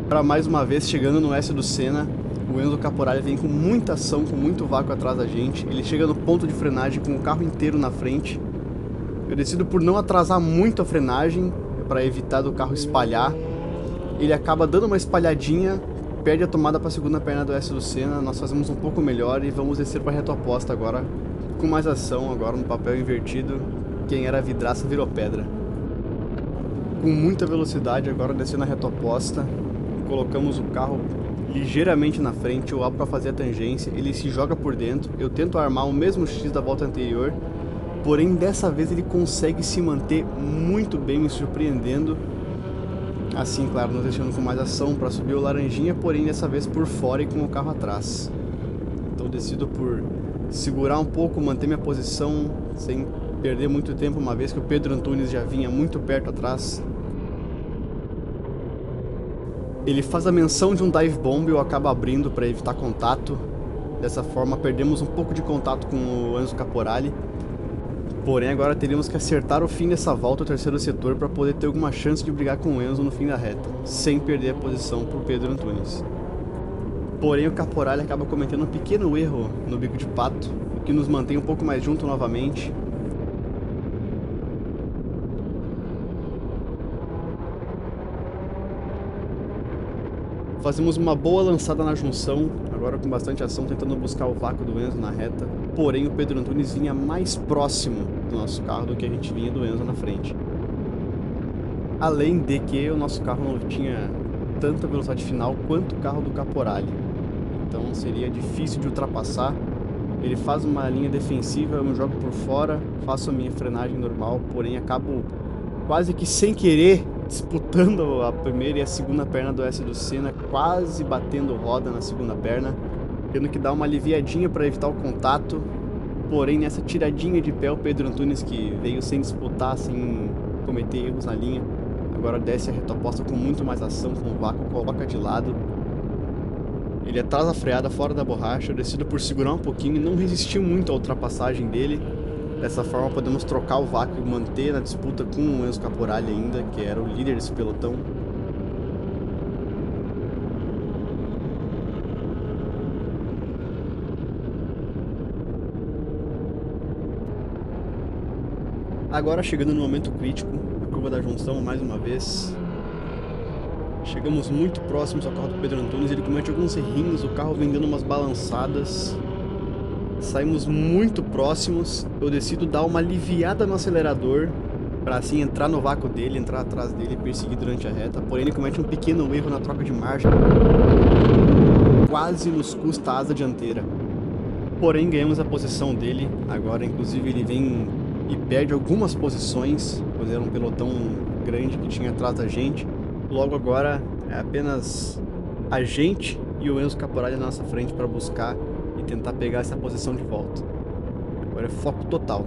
Para mais uma vez chegando no S do Senna, o Enzo Caporali vem com muita ação, com muito vácuo atrás da gente. Ele chega no ponto de frenagem com o carro inteiro na frente. Eu decido por não atrasar muito a frenagem, para evitar do carro espalhar. Ele acaba dando uma espalhadinha, perde a tomada para a segunda perna do S do Senna. Nós fazemos um pouco melhor e vamos descer para a reta oposta agora, com mais ação, agora no papel invertido. Quem era vidraça virou pedra. Com muita velocidade agora descendo a reta oposta. Colocamos o carro ligeiramente na frente, eu abro para fazer a tangência, ele se joga por dentro, eu tento armar o mesmo X da volta anterior, porém dessa vez ele consegue se manter muito bem, me surpreendendo. Assim, claro, nos deixando com mais ação para subir o laranjinha, porém dessa vez por fora e com o carro atrás. Então decido por segurar um pouco, manter minha posição sem perder muito tempo, uma vez que o Pedro Antunes já vinha muito perto atrás. Ele faz a menção de um dive bomb e eu acabo abrindo para evitar contato. Dessa forma perdemos um pouco de contato com o Enzo Caporali. Porém agora teríamos que acertar o fim dessa volta, o terceiro setor, para poder ter alguma chance de brigar com o Enzo no fim da reta, sem perder a posição para o Pedro Antunes. Porém o Caporali acaba cometendo um pequeno erro no bico de pato, o que nos mantém um pouco mais junto novamente. Fazemos uma boa lançada na junção, agora com bastante ação, tentando buscar o vácuo do Enzo na reta. Porém, o Pedro Antunes vinha mais próximo do nosso carro do que a gente vinha do Enzo na frente. Além de que o nosso carro não tinha tanta velocidade final quanto o carro do Caporali. Então seria difícil de ultrapassar. Ele faz uma linha defensiva, eu me jogo por fora, faço a minha frenagem normal, porém acabo quase que sem querer disputando a primeira e a segunda perna do S do Senna, quase batendo roda na segunda perna, tendo que dar uma aliviadinha para evitar o contato. Porém, nessa tiradinha de pé, o Pedro Antunes, que veio sem disputar, sem cometer erros na linha, agora desce a reta oposta com muito mais ação, com o vácuo, coloca de lado. Ele atrasa a freada fora da borracha, decidido por segurar um pouquinho e não resistiu muito à ultrapassagem dele. Dessa forma podemos trocar o vácuo e manter na disputa com o Enzo Caporale ainda, que era o líder desse pelotão. Agora chegando no momento crítico, a curva da junção mais uma vez. Chegamos muito próximos ao carro do Pedro Antunes, ele comete alguns errinhos, o carro vem dando umas balançadas. Saímos muito próximos, eu decido dar uma aliviada no acelerador para assim entrar no vácuo dele, entrar atrás dele e perseguir durante a reta. Porém ele comete um pequeno erro na troca de marcha, quase nos custa a asa dianteira. Porém ganhamos a posição dele, agora inclusive ele vem e perde algumas posições, pois era um pelotão grande que tinha atrás da gente. Logo agora é apenas a gente e o Enzo Caporale na nossa frente para buscar e tentar pegar essa posição de volta. Agora é foco total.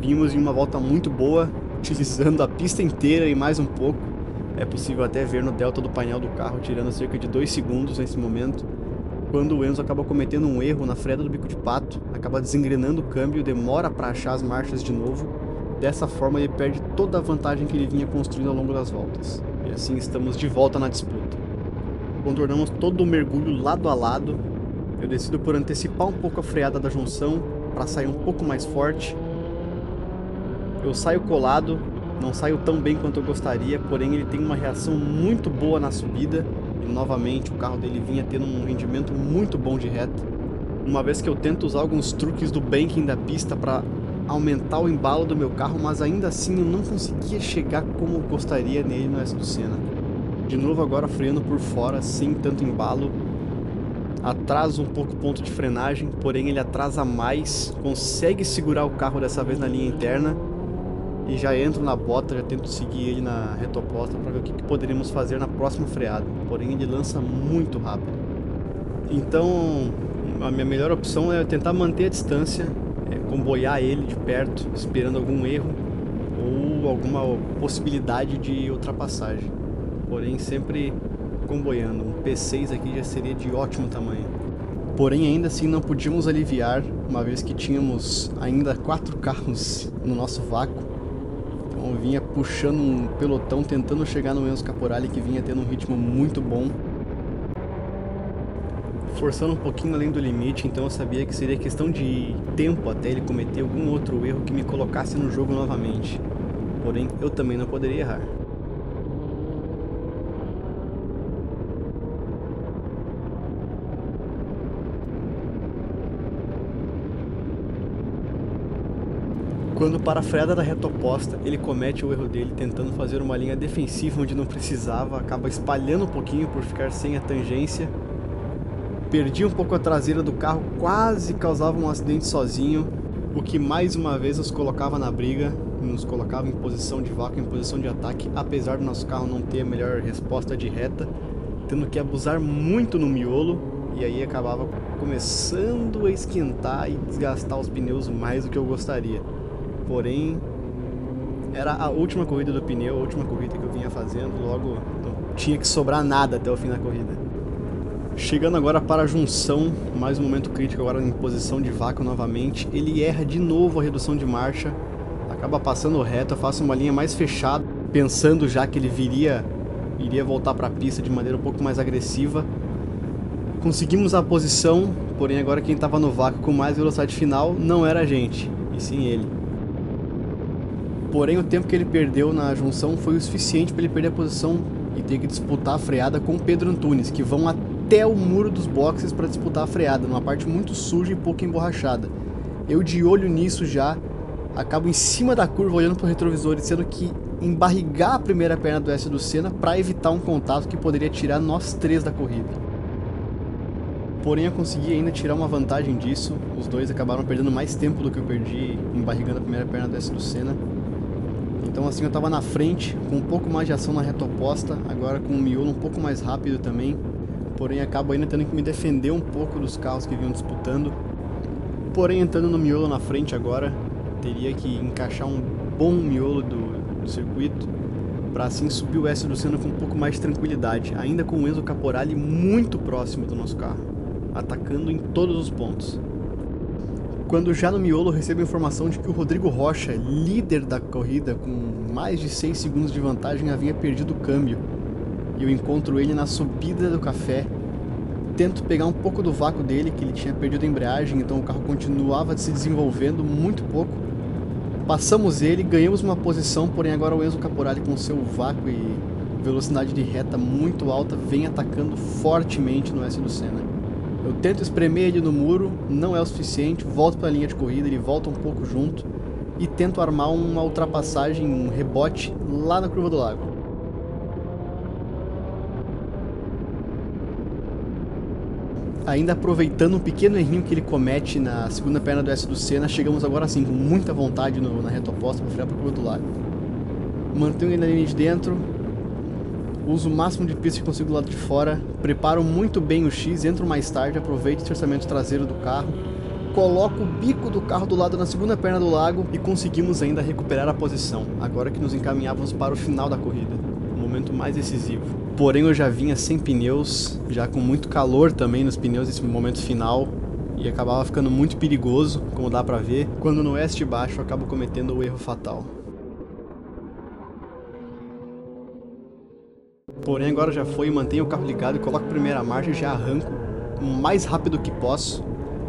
Vimos em uma volta muito boa, utilizando a pista inteira e mais um pouco. É possível até ver no delta do painel do carro, tirando cerca de 2 segundos nesse momento. Quando o Enzo acaba cometendo um erro na freada do bico de pato, acaba desengrenando o câmbio, demora para achar as marchas de novo. Dessa forma ele perde toda a vantagem que ele vinha construindo ao longo das voltas. E assim estamos de volta na disputa. Contornamos todo o mergulho lado a lado. Eu decido por antecipar um pouco a freada da junção para sair um pouco mais forte. Eu saio colado, não saio tão bem quanto eu gostaria, porém ele tem uma reação muito boa na subida. E novamente o carro dele vinha tendo um rendimento muito bom de reta. Uma vez que eu tento usar alguns truques do banking da pista para aumentar o embalo do meu carro, mas ainda assim eu não conseguia chegar como eu gostaria nele no S do Senna. De novo agora freando por fora, sem tanto embalo. Atraso um pouco o ponto de frenagem, porém ele atrasa mais, consegue segurar o carro dessa vez na linha interna. E já entro na bota, já tento seguir ele na reta oposta para ver o que poderíamos fazer na próxima freada. Porém ele lança muito rápido. Então a minha melhor opção é tentar manter a distância, comboiar ele de perto, esperando algum erro ou alguma possibilidade de ultrapassagem. Porém sempre comboiando. Um P6 aqui já seria de ótimo tamanho. Porém ainda assim não podíamos aliviar, uma vez que tínhamos ainda 4 carros no nosso vácuo. Então eu vinha puxando um pelotão, tentando chegar no Enzo Caporale, que vinha tendo um ritmo muito bom. Forçando um pouquinho além do limite, então eu sabia que seria questão de tempo até ele cometer algum outro erro que me colocasse no jogo novamente. Porém, eu também não poderia errar. Quando para a freada da reta oposta, ele comete o erro dele, tentando fazer uma linha defensiva onde não precisava, acaba espalhando um pouquinho por ficar sem a tangência. Perdi um pouco a traseira do carro, quase causava um acidente sozinho, o que mais uma vez nos colocava na briga, nos colocava em posição de vácuo, em posição de ataque, apesar do nosso carro não ter a melhor resposta de reta, tendo que abusar muito no miolo, e aí acabava começando a esquentar e desgastar os pneus mais do que eu gostaria. Porém, era a última corrida do pneu, a última corrida que eu vinha fazendo, logo não tinha que sobrar nada até o fim da corrida. Chegando agora para a junção, mais um momento crítico agora em posição de vácuo novamente, ele erra de novo a redução de marcha, acaba passando reto, eu faço uma linha mais fechada, pensando já que ele iria voltar para a pista de maneira um pouco mais agressiva. Conseguimos a posição, porém agora quem estava no vácuo com mais velocidade final não era a gente, e sim ele. Porém o tempo que ele perdeu na junção foi o suficiente para ele perder a posição e ter que disputar a freada com o Pedro Antunes, que vão até o muro dos boxes para disputar a freada, numa parte muito suja e pouco emborrachada. Eu de olho nisso já, acabo em cima da curva olhando para o retrovisor, sendo que embarrigar a primeira perna do S do Senna para evitar um contato que poderia tirar nós três da corrida. Porém eu consegui ainda tirar uma vantagem disso. Os dois acabaram perdendo mais tempo do que eu perdi embarrigando a primeira perna do S do Senna. Então assim eu tava na frente, com um pouco mais de ação na reta oposta, agora com o miolo um pouco mais rápido também. Porém acabo ainda tendo que me defender um pouco dos carros que vinham disputando. Porém entrando no miolo na frente agora, teria que encaixar um bom miolo do circuito, para assim subir o S do Senna com um pouco mais de tranquilidade, ainda com o Enzo Caporali muito próximo do nosso carro, atacando em todos os pontos. Quando já no miolo recebo a informação de que o Rodrigo Rocha, líder da corrida com mais de 6 segundos de vantagem, havia perdido o câmbio. E eu encontro ele na subida do café, tento pegar um pouco do vácuo dele, que ele tinha perdido a embreagem, então o carro continuava se desenvolvendo muito pouco. Passamos ele, ganhamos uma posição, porém agora o Enzo Caporali com seu vácuo e velocidade de reta muito alta vem atacando fortemente no S do Senna. Eu tento espremer ele no muro, não é o suficiente, volto para a linha de corrida, ele volta um pouco junto e tento armar uma ultrapassagem, um rebote lá na curva do lago. Ainda aproveitando um pequeno errinho que ele comete na segunda perna do S do Senna, chegamos agora sim com muita vontade na reta oposta para frear para a curva do lago. Mantenho ele na linha de dentro, uso o máximo de pista que consigo do lado de fora, preparo muito bem o X, entro mais tarde, aproveito o estressamento traseiro do carro, coloco o bico do carro do lado na segunda perna do lago e conseguimos ainda recuperar a posição, agora que nos encaminhávamos para o final da corrida, o momento mais decisivo. Porém eu já vinha sem pneus, já com muito calor também nos pneus nesse momento final, e acabava ficando muito perigoso, como dá pra ver, quando no S de baixo eu acabo cometendo o erro fatal. Porém agora já foi, mantenho o carro ligado e coloco a primeira marcha e já arranco o mais rápido que posso,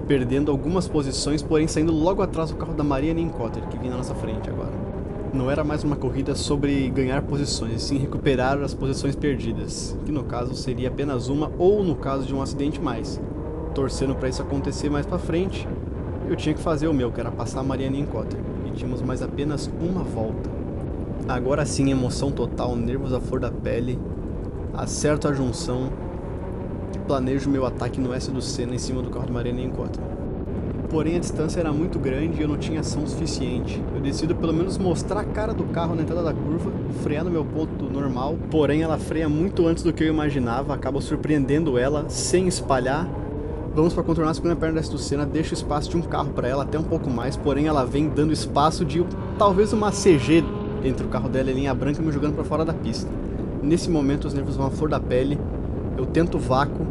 perdendo algumas posições, porém saindo logo atrás do carro da Maria Nincotter, que vinha na nossa frente agora. Não era mais uma corrida sobre ganhar posições, e sim recuperar as posições perdidas, que no caso seria apenas uma, ou no caso de um acidente mais. Torcendo para isso acontecer mais pra frente, eu tinha que fazer o meu, que era passar a Maria Nincotter, e tínhamos mais apenas uma volta. Agora sim, emoção total, nervos à flor da pele. Acerto a junção, planejo meu ataque no S do Senna em cima do carro do Maria Nincotter. Porém a distância era muito grande e eu não tinha ação suficiente. Eu decido pelo menos mostrar a cara do carro na entrada da curva, frear no meu ponto normal, porém ela freia muito antes do que eu imaginava, acaba surpreendendo ela, sem espalhar. Vamos para contornar a segunda perna do S do Senna, deixo espaço de um carro para ela, até um pouco mais, porém ela vem dando espaço de talvez uma CG entre o carro dela e a linha branca, me jogando para fora da pista. Nesse momento os nervos vão à flor da pele, eu tento o vácuo,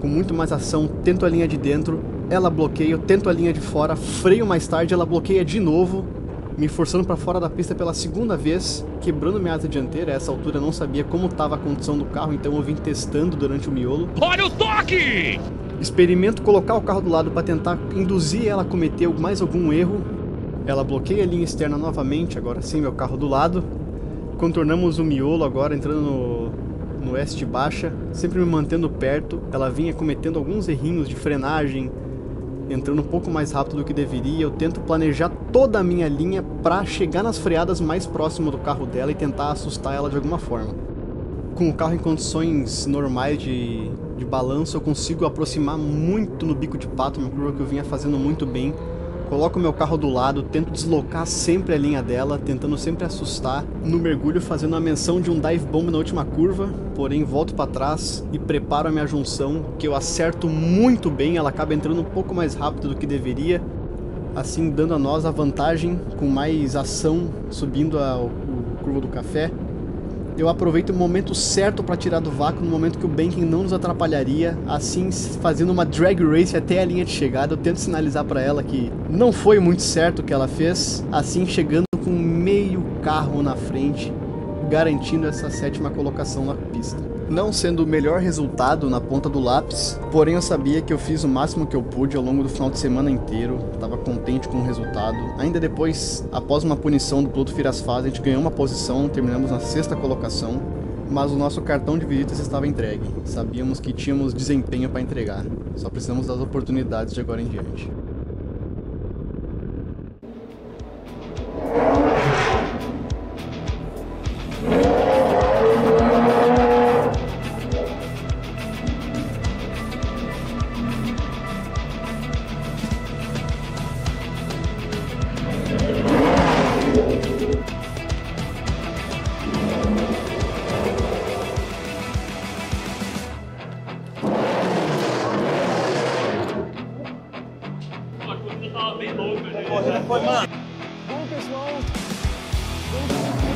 com muito mais ação, tento a linha de dentro, ela bloqueia, eu tento a linha de fora, freio mais tarde, ela bloqueia de novo, me forçando para fora da pista pela segunda vez, quebrando minha asa dianteira. A essa altura eu não sabia como estava a condição do carro, então eu vim testando durante o miolo. Olha o toque! Experimento colocar o carro do lado para tentar induzir ela a cometer mais algum erro. Ela bloqueia a linha externa novamente, agora sim meu carro do lado. Contornamos o miolo agora, entrando no S de baixa, sempre me mantendo perto. Ela vinha cometendo alguns errinhos de frenagem, entrando um pouco mais rápido do que deveria. Eu tento planejar toda a minha linha para chegar nas freadas mais próximo do carro dela e tentar assustar ela de alguma forma. Com o carro em condições normais de balanço, eu consigo aproximar muito no bico de pato, uma curva que eu vinha fazendo muito bem. Coloco meu carro do lado, tento deslocar sempre a linha dela, tentando sempre assustar. No mergulho fazendo a menção de um dive bomb na última curva, porém volto para trás e preparo a minha junção, que eu acerto muito bem, ela acaba entrando um pouco mais rápido do que deveria, assim dando a nós a vantagem, com mais ação, subindo a curva do café. Eu aproveito o momento certo para tirar do vácuo, no momento que o banking não nos atrapalharia, assim fazendo uma drag race até a linha de chegada. Eu tento sinalizar para ela que não foi muito certo o que ela fez, assim chegando com meio carro na frente, garantindo essa 7ª colocação na pista. Não sendo o melhor resultado na ponta do lápis, porém eu sabia que eu fiz o máximo que eu pude ao longo do final de semana inteiro, estava contente com o resultado. Ainda depois, após uma punição do piloto Firasfaz, a gente ganhou uma posição, terminamos na 6ª colocação, mas o nosso cartão de visitas estava entregue. Sabíamos que tínhamos desempenho para entregar, só precisamos das oportunidades de agora em diante. Foi, mano. Vamos, pessoal. Vamos.